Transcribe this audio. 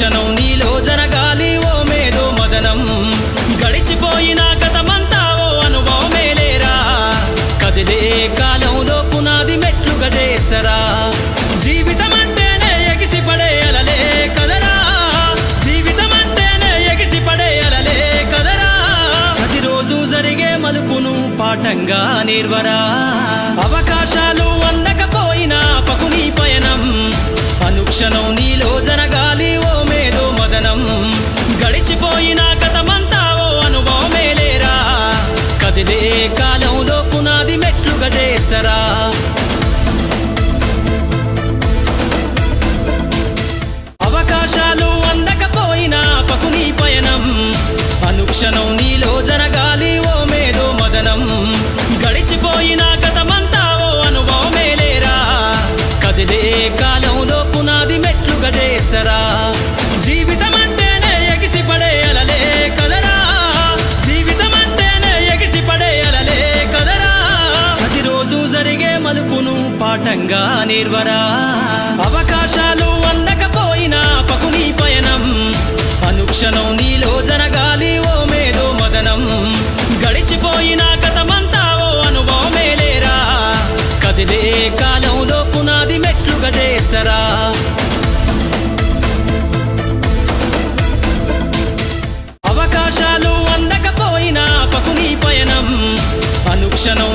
అనుక్షణం నీలో జరగాలి ఓ మేధో మదనం గడిచిపోయిన గతమంతా ఓ అనుభవమేలేరా కదిలే కాలంలో పునాది మెట్లుగా చేర్చరా జీవితం అంటేనే ఎగిసిపడే అలలే కదరా జీవితం అంటేనే ఎగిసిపడే అలలే కదరా ప్రతిరోజు జరిగే మలుపును పాఠంగా నిర్వరా అవకాశాలు అందకపోయినా పకుని పయనం అనుక్షణం నీలో జరగాలి ఓ మేధో మదనం గడిచిపోయిన గతమంతా ఓ అనుభవమేలేరా కదిలే కాలంలో పునాది మెట్లుగా చేర్చరా అవకాశాలు అందకపోయినా పకుని పయనం అనుక్షణం నీలో జరగాలి ఓ మేధో మదనం గడిచిపోయిన గతమంతా ఓ అనుభవమేలేరా కదిలే కాలంలో పునాది మెట్లుగా చేర్చరా జీవితం అంటేనే ఎగిసిపడే అలలే కదరా జీవితం అంటేనే ఎగిసిపడే అలలే కదరా ప్రతిరోజు జరిగే మలుపును పాఠంగా నిర్వరా అవకాశాలు అందకపోయినా పకుని పయనం అనుక్షణం నీలో జరగాలి ఓ మేధో మదనం గడిచిపోయిన గతమంతా ఓ అనుభవమేలేరా కదిలే కాలంలో పునాది మెట్లుగా చేర్చరా అవకాశాలు అందకపోయినా పకుని పయనం అనుక్షణం